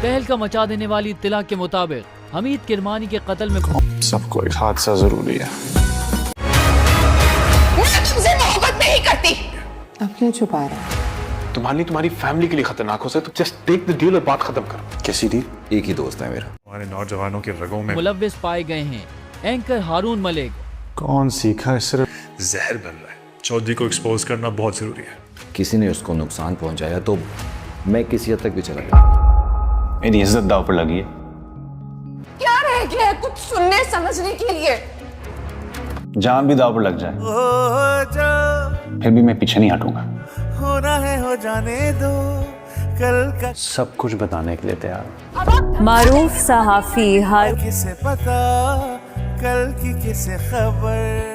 तहलका मचा देने वाली इत्तला के मुताबिक हमीद किरमानी के कत्ल में सबको एक हादसा जरूरी है। मैं तुमसे मोहब्बत नहीं करती। अब क्यों छुपा रहा है? तुम्हारी फैमिली के लिए खतरनाक हो सकता है, तो जस्ट टेक द डील और बात खत्म करो। कैसी डील? एक ही दोस्त है मेरा। हमारे नौजवानों के रगों में मुलव्विस पाए गए हैं एंकर हारून मलिक। कौन सीखा सिर्फ जहर बन रहा है। चौधरी को एक्सपोज करना बहुत जरूरी है। किसी ने उसको नुकसान पहुंचाया तो मैं किसी हद तक भी चला गया। मेरी इज्जत दाव पर लगी है। क्या रह गया है कुछ सुनने समझने के लिए? जान भी दाव पर लग जाए फिर भी मैं पीछे नहीं हटूंगा। होना है हो जाने दो, कल का सब कुछ बताने के लिए तैयार। मारूफ सहाफी हर किसे पता, कल की किसे खबर।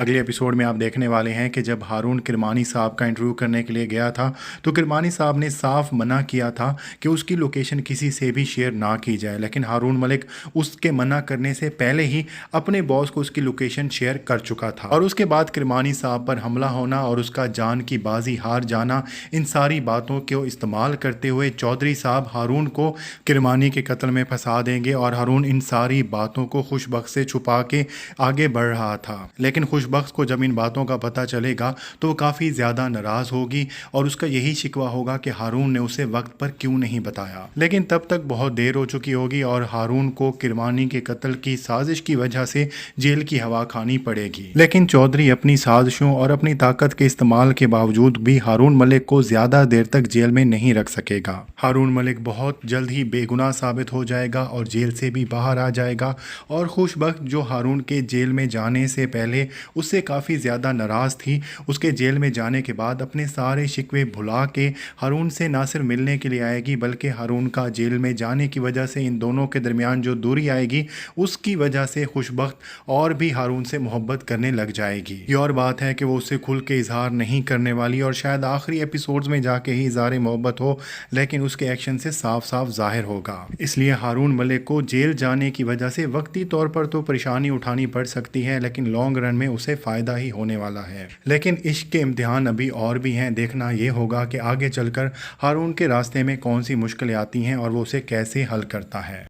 अगले एपिसोड में आप देखने वाले हैं कि जब हारून किरमानी साहब का इंटरव्यू करने के लिए गया था तो किरमानी साहब ने साफ मना किया था कि उसकी लोकेशन किसी से भी शेयर ना की जाए, लेकिन हारून मलिक उसके मना करने से पहले ही अपने बॉस को उसकी लोकेशन शेयर कर चुका था। और उसके बाद किरमानी साहब पर हमला होना और उसका जान की बाजी हार जाना, इन सारी बातों को इस्तेमाल करते हुए चौधरी साहब हारून को किरमानी के कत्ल में फंसा देंगे और हारून इन सारी बातों को खुशबख्त से छुपा के आगे बढ़ रहा था। लेकिन खुशबख्त को जब इन बातों का पता चलेगा तो वो काफ़ी ज़्यादा नाराज़ होगी और उसका यही शिकवा होगा कि हारून ने उसे वक्त पर क्यों नहीं बताया। लेकिन तब तक बहुत देर हो चुकी होगी और हारून को किरमानी के कत्ल की साजिश की वजह से जेल की हवा खानी पड़ेगी। लेकिन चौधरी अपनी साजिशों और अपनी ताकत के इस्तेमाल के बावजूद भी हारून मलिक को ज़्यादा देर तक जेल में नहीं रख सकेगा। हारून मलिक बहुत जल्द ही बेगुनाह साबित हो जाएगा और जेल से भी बाहर आ जाएगा। और खुशबख्त जो हारून के जेल में जाने से पहले उससे काफ़ी ज़्यादा नाराज़ थी, उसके जेल में जाने के बाद अपने सारे शिकवे भुला के हारून से ना सिर्फ मिलने के लिए आएगी बल्कि हारून का जेल में जाने की वजह से इन दोनों के दरमियान जो दूरी आएगी उसकी वजह से खुशबख्त और भी हारून से मोहब्बत करने लग जाएगी। ये और बात है कि वो उससे खुल के इजहार नहीं करने वाली और शायद आखिरी एपिसोड्स में जाके ही इजहार मोहब्बत हो, लेकिन उसके एक्शन से साफ साफ जाहिर होगा। इसलिए हारून मलिक को जेल जाने की वजह से वक्ती तौर पर तो परेशानी उठानी पड़ सकती है, लेकिन लॉन्ग रन में उसे फ़ायदा ही होने वाला है। लेकिन इश्क के इम्तिहान अभी और भी हैं। देखना ये होगा कि आगे चलकर हारून के रास्ते में कौन सी मुश्किलें आती हैं और वो उसे कैसे हल करता है।